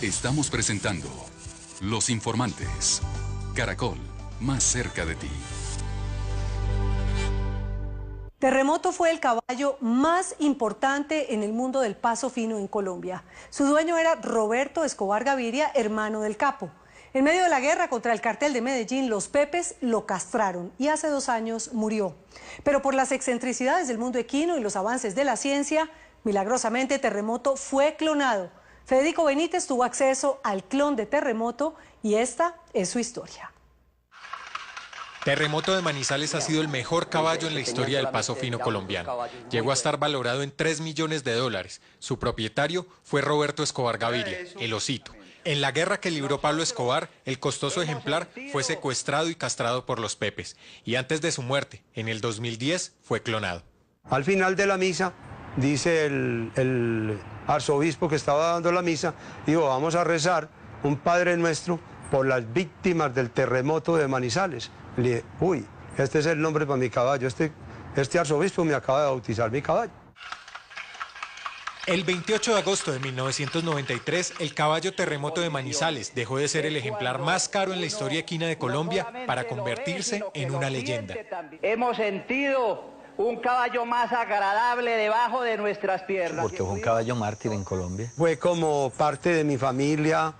Estamos presentando Los Informantes. Caracol, más cerca de ti. Terremoto fue el caballo más importante en el mundo del paso fino en Colombia. Su dueño era Roberto Escobar Gaviria, hermano del capo. En medio de la guerra contra el cartel de Medellín, los Pepes lo castraron y hace 2 años murió. Pero por las excentricidades del mundo equino y los avances de la ciencia, milagrosamente Terremoto fue clonado. Federico Benítez tuvo acceso al clon de Terremoto y esta es su historia. Terremoto de Manizales ha sido el mejor caballo en la historia del paso fino colombiano. Llegó a estar valorado en $3 millones. Su propietario fue Roberto Escobar Gaviria, el Osito. En la guerra que libró Pablo Escobar, el costoso ejemplar fue secuestrado y castrado por los Pepes. Y antes de su muerte, en el 2010, fue clonado. Al final de la misa, dice el arzobispo que estaba dando la misa, dijo, vamos a rezar un Padre Nuestro por las víctimas del terremoto de Manizales. Le dije, uy, este es el nombre para mi caballo, este arzobispo me acaba de bautizar mi caballo. El 28 de agosto de 1993, el caballo Terremoto de Manizales dejó de ser el ejemplar más caro en la historia equina de Colombia para convertirse en una leyenda. Hemos sentido un caballo más agradable debajo de nuestras piernas. Porque fue un caballo mártir en Colombia. Fue como parte de mi familia,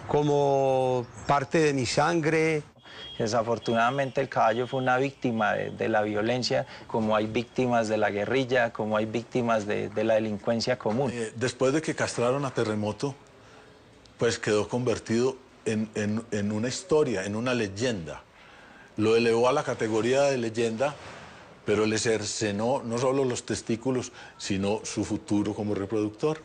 como parte de mi sangre. Desafortunadamente el caballo fue una víctima de la violencia, como hay víctimas de la guerrilla, como hay víctimas de la delincuencia común. Después de que castraron a Terremoto, pues quedó convertido en una historia, en una leyenda. Lo elevó a la categoría de leyenda, pero le cercenó no solo los testículos, sino su futuro como reproductor.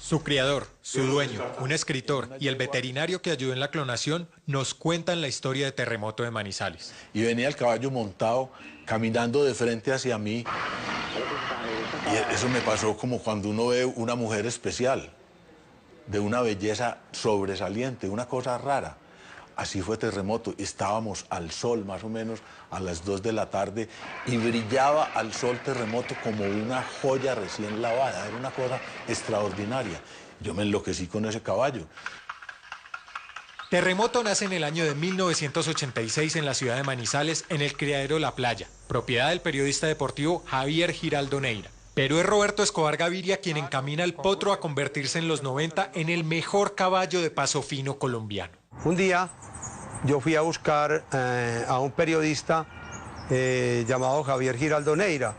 Su criador, su dueño, un escritor y el veterinario que ayudó en la clonación nos cuentan la historia de Terremoto de Manizales. Y venía el caballo montado, caminando de frente hacia mí. Y eso me pasó como cuando uno ve una mujer especial, de una belleza sobresaliente, una cosa rara. Así fue Terremoto. Estábamos al sol más o menos a las 2 de la tarde y brillaba al sol Terremoto como una joya recién lavada. Era una cosa extraordinaria. Yo me enloquecí con ese caballo. Terremoto nace en el año de 1986 en la ciudad de Manizales, en el criadero La Playa, propiedad del periodista deportivo Javier Giraldo Neira. Pero es Roberto Escobar Gaviria quien encamina al potro a convertirse en los 90 en el mejor caballo de paso fino colombiano. Un día yo fui a buscar a un periodista llamado Javier Giraldo Neira,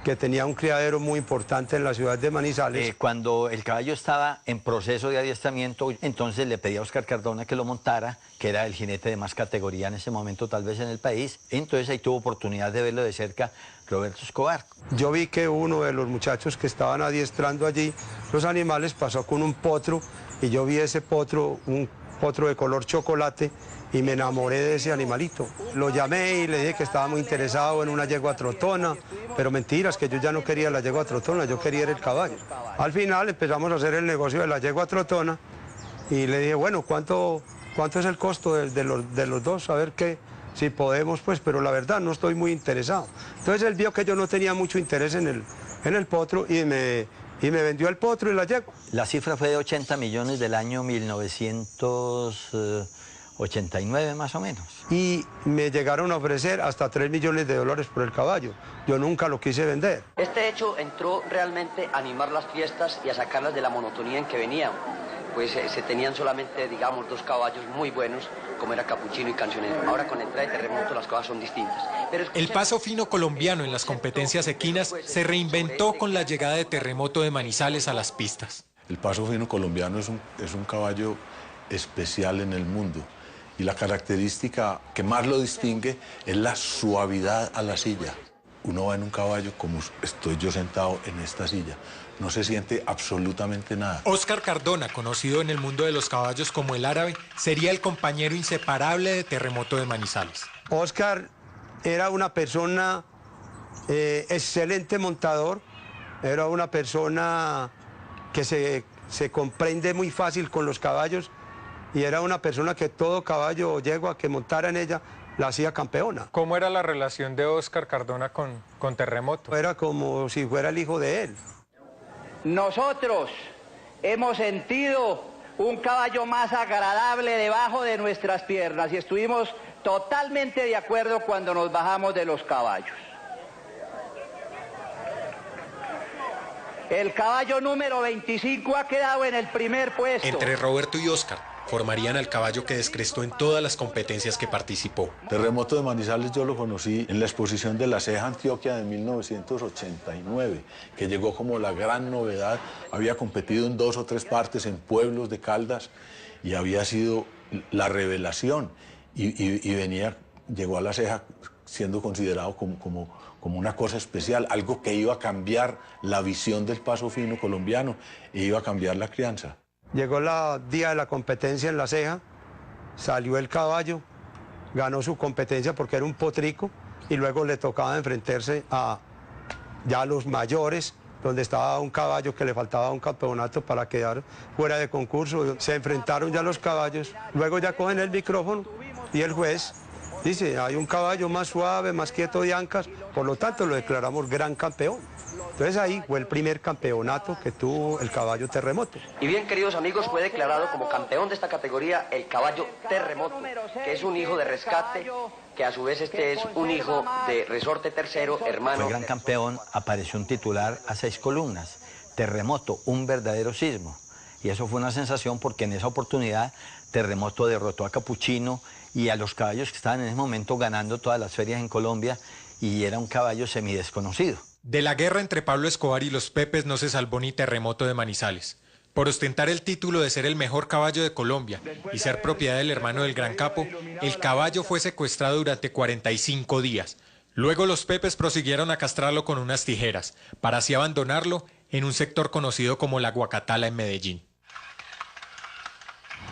que tenía un criadero muy importante en la ciudad de Manizales. Cuando el caballo estaba en proceso de adiestramiento, entonces le pedí a Oscar Cardona que lo montara, que era el jinete de más categoría en ese momento tal vez en el país. Entonces ahí tuvo oportunidad de verlo de cerca Roberto Escobar. Yo vi que uno de los muchachos que estaban adiestrando allí los animales pasó con un potro y yo vi ese potro, un potro de color chocolate, y me enamoré de ese animalito. Lo llamé y le dije que estaba muy interesado en una yegua trotona, pero mentiras, que yo ya no quería la yegua trotona, yo quería el caballo. Al final empezamos a hacer el negocio de la yegua trotona y le dije, bueno, ¿cuánto es el costo de los dos? A ver si podemos, pues, pero la verdad no estoy muy interesado. Entonces él vio que yo no tenía mucho interés en el potro y me vendió el potro y la yegua. La cifra fue de 80 millones del año 1989 más o menos. Y me llegaron a ofrecer hasta $3 millones por el caballo. Yo nunca lo quise vender. Este hecho entró realmente a animar las fiestas y a sacarlas de la monotonía en que venían. Pues se tenían solamente, digamos, 2 caballos muy buenos, como era Capuchino y Cancionero. Ahora con la entrada de Terremoto las cosas son distintas. El paso fino colombiano en las competencias equinas se reinventó con la llegada de Terremoto de Manizales a las pistas. El paso fino colombiano es un caballo especial en el mundo. Y la característica que más lo distingue es la suavidad a la silla. Uno va en un caballo como estoy yo sentado en esta silla. No se siente absolutamente nada. Oscar Cardona, conocido en el mundo de los caballos como el árabe, sería el compañero inseparable de Terremoto de Manizales. Oscar era una persona excelente montador, era una persona que se comprende muy fácil con los caballos y era una persona que todo caballo o yegua que montara en ella la hacía campeona. ¿Cómo era la relación de Oscar Cardona con Terremoto? Era como si fuera el hijo de él. Nosotros hemos sentido un caballo más agradable debajo de nuestras piernas y estuvimos totalmente de acuerdo cuando nos bajamos de los caballos. El caballo número 25 ha quedado en el primer puesto. Entre Roberto y Óscar formarían al caballo que descrestó en todas las competencias que participó. Terremoto de Manizales yo lo conocí en la exposición de la Ceja Antioquia de 1989, que llegó como la gran novedad. Había competido en 2 o 3 partes en pueblos de Caldas y había sido la revelación. Y llegó a la Ceja siendo considerado como una cosa especial, algo que iba a cambiar la visión del paso fino colombiano e iba a cambiar la crianza. Llegó el día de la competencia en La Ceja, salió el caballo, ganó su competencia porque era un potrico y luego le tocaba enfrentarse a ya los mayores, donde estaba un caballo que le faltaba un campeonato para quedar fuera de concurso. Se enfrentaron ya los caballos, luego ya cogen el micrófono y el juez dice, hay un caballo más suave, más quieto de ancas, por lo tanto lo declaramos gran campeón. Entonces ahí fue el primer campeonato que tuvo el caballo Terremoto. Y bien, queridos amigos, fue declarado como campeón de esta categoría el caballo Terremoto, que es un hijo de Rescate, que a su vez este es un hijo de Resorte Tercero, hermano. Fue gran campeón, apareció un titular a 6 columnas, Terremoto, un verdadero sismo. Y eso fue una sensación porque en esa oportunidad Terremoto derrotó a Capuchino y a los caballos que estaban en ese momento ganando todas las ferias en Colombia y era un caballo semidesconocido. De la guerra entre Pablo Escobar y los Pepes no se salvó ni Terremoto de Manizales. Por ostentar el título de ser el mejor caballo de Colombia y ser propiedad del hermano del Gran Capo, el caballo fue secuestrado durante 45 días. Luego los Pepes prosiguieron a castrarlo con unas tijeras, para así abandonarlo en un sector conocido como la Guacatala en Medellín.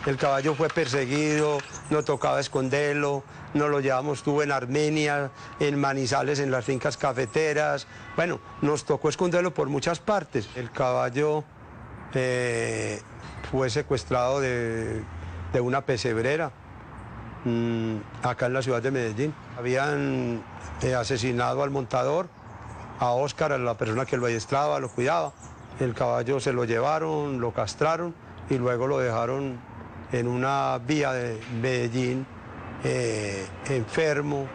El caballo fue perseguido, no tocaba esconderlo, nos lo llevamos, estuvo en Armenia, en Manizales, en las fincas cafeteras. Bueno, nos tocó esconderlo por muchas partes. El caballo fue secuestrado de una pesebrera acá en la ciudad de Medellín. Habían asesinado al montador, a Óscar, a la persona que lo adiestraba, lo cuidaba. El caballo se lo llevaron, lo castraron y luego lo dejaron en una vía de Medellín, enfermo,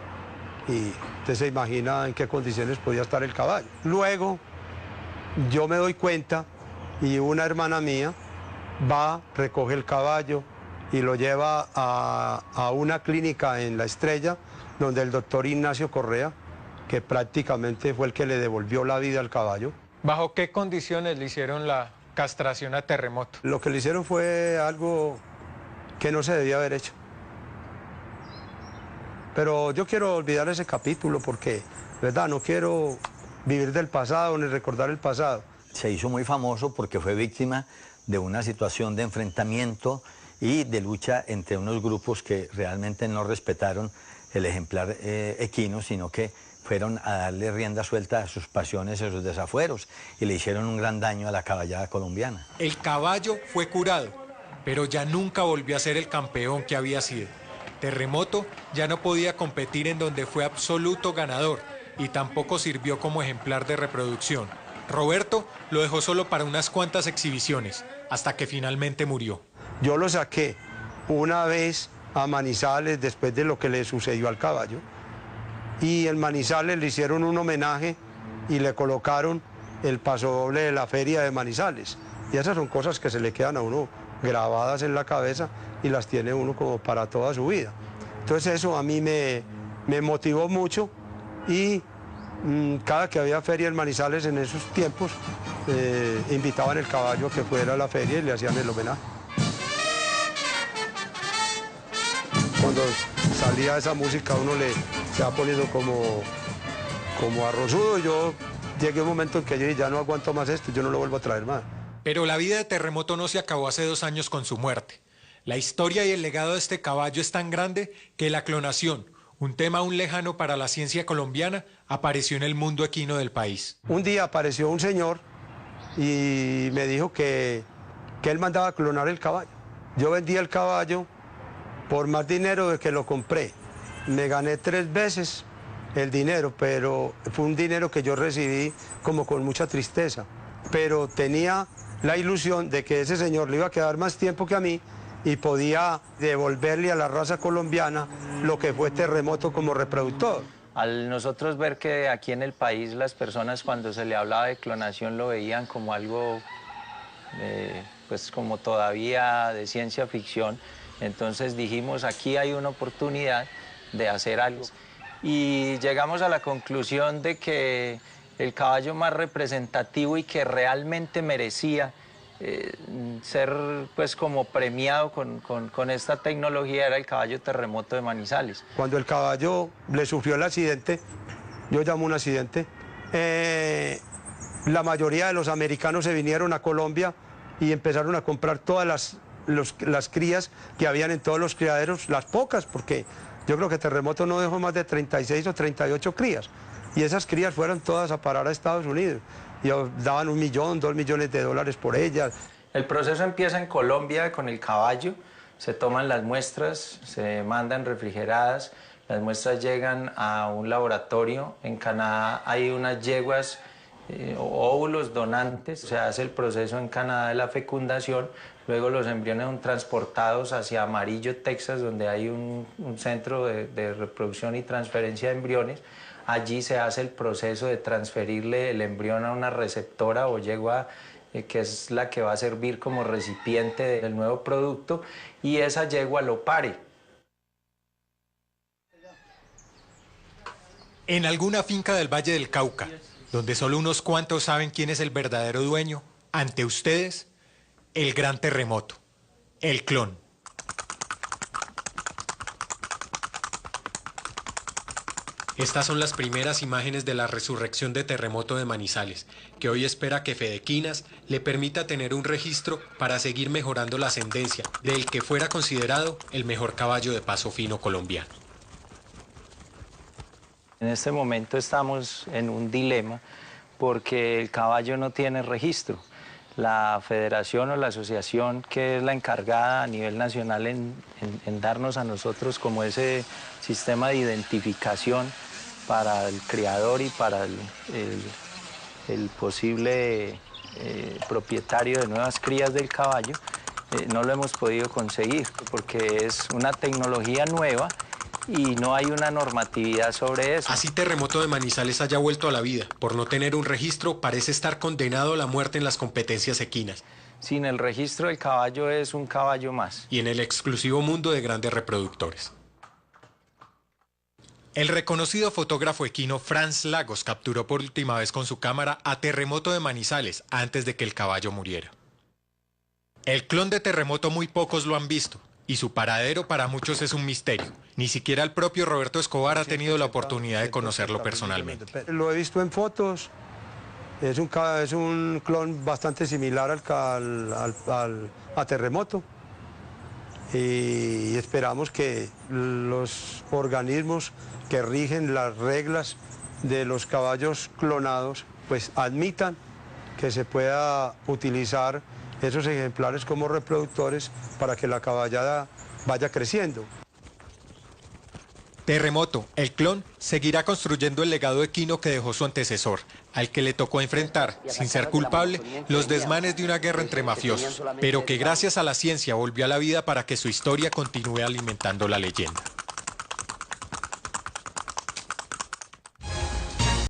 y usted se imagina en qué condiciones podía estar el caballo. Luego yo me doy cuenta y una hermana mía va, recoge el caballo y lo lleva a una clínica en La Estrella, donde el doctor Ignacio Correa, que prácticamente fue el que le devolvió la vida al caballo. ¿Bajo qué condiciones le hicieron la castración a Terremoto? Lo que le hicieron fue algo que no se debía haber hecho. Pero yo quiero olvidar ese capítulo porque, ¿verdad? No quiero vivir del pasado ni recordar el pasado. Se hizo muy famoso porque fue víctima de una situación de enfrentamiento y de lucha entre unos grupos que realmente no respetaron el ejemplar equino, sino que fueron a darle rienda suelta a sus pasiones, a sus desafueros, y le hicieron un gran daño a la caballada colombiana. El caballo fue curado, pero ya nunca volvió a ser el campeón que había sido. Terremoto ya no podía competir en donde fue absoluto ganador y tampoco sirvió como ejemplar de reproducción. Roberto lo dejó solo para unas cuantas exhibiciones, hasta que finalmente murió. Yo lo saqué una vez a Manizales después de lo que le sucedió al caballo, y en Manizales le hicieron un homenaje y le colocaron el pasodoble de la feria de Manizales. Y esas son cosas que se le quedan a uno grabadas en la cabeza y las tiene uno como para toda su vida. Entonces eso a mí me motivó mucho y cada que había feria en Manizales en esos tiempos, invitaban el caballo a que fuera a la feria y le hacían el homenaje. Cuando salía esa música uno se va poniendo como arrozudo. Yo llegué a un momento en que yo dije, ya no aguanto más esto, yo no lo vuelvo a traer más. Pero la vida de Terremoto no se acabó hace 2 años con su muerte. La historia y el legado de este caballo es tan grande que la clonación, un tema aún lejano para la ciencia colombiana, apareció en el mundo equino del país. Un día apareció un señor y me dijo que él mandaba a clonar el caballo. Yo vendí el caballo por más dinero de que lo compré. Me gané 3 veces el dinero, pero fue un dinero que yo recibí como con mucha tristeza. Pero tenía la ilusión de que ese señor le iba a quedar más tiempo que a mí y podía devolverle a la raza colombiana lo que fue Terremoto como reproductor. Al nosotros ver que aquí en el país las personas cuando se le hablaba de clonación lo veían como algo, pues como todavía de ciencia ficción, entonces dijimos aquí hay una oportunidad de hacer algo. Y llegamos a la conclusión de que el caballo más representativo y que realmente merecía ser pues como premiado con esta tecnología era el caballo Terremoto de Manizales. Cuando el caballo le sufrió el accidente, yo llamo un accidente, la mayoría de los americanos se vinieron a Colombia y empezaron a comprar todas las crías que habían en todos los criaderos, las pocas, porque yo creo que Terremoto no dejó más de 36 o 38 crías. Y esas crías fueron todas a parar a Estados Unidos. Y daban $1 millón, $2 millones por ellas. El proceso empieza en Colombia con el caballo. Se toman las muestras, se mandan refrigeradas. Las muestras llegan a un laboratorio. En Canadá hay unas yeguas óvulos donantes. Se hace el proceso en Canadá de la fecundación. Luego los embriones son transportados hacia Amarillo, Texas, donde hay un centro de reproducción y transferencia de embriones. Allí se hace el proceso de transferirle el embrión a una receptora o yegua que es la que va a servir como recipiente del nuevo producto, y esa yegua lo pare. En alguna finca del Valle del Cauca, donde solo unos cuantos saben quién es el verdadero dueño, ante ustedes, el gran terremoto, el clon. Estas son las primeras imágenes de la resurrección de Terremoto de Manizales, que hoy espera que Fedequinas le permita tener un registro para seguir mejorando la ascendencia del que fuera considerado el mejor caballo de paso fino colombiano. En este momento estamos en un dilema porque el caballo no tiene registro. La federación o la asociación que es la encargada a nivel nacional en darnos a nosotros como ese sistema de identificación para el criador y para el posible propietario de nuevas crías del caballo, no lo hemos podido conseguir porque es una tecnología nueva y no hay una normatividad sobre eso. Así Terremoto de Manizales haya vuelto a la vida. Por no tener un registro, parece estar condenado a la muerte en las competencias equinas. Sin el registro, el caballo es un caballo más. Y en el exclusivo mundo de grandes reproductores. El reconocido fotógrafo equino Franz Lagos capturó por última vez con su cámara a Terremoto de Manizales antes de que el caballo muriera. El clon de Terremoto muy pocos lo han visto. Y su paradero para muchos es un misterio. Ni siquiera el propio Roberto Escobar ha tenido la oportunidad de conocerlo personalmente. Lo he visto en fotos, es un clon bastante similar a Terremoto. Y esperamos que los organismos que rigen las reglas de los caballos clonados pues admitan que se pueda utilizar esos ejemplares como reproductores para que la caballada vaya creciendo. Terremoto, el clon, seguirá construyendo el legado equino que dejó su antecesor, al que le tocó enfrentar, sin ser culpable, los desmanes de una guerra entre mafiosos, pero que gracias a la ciencia volvió a la vida para que su historia continúe alimentando la leyenda.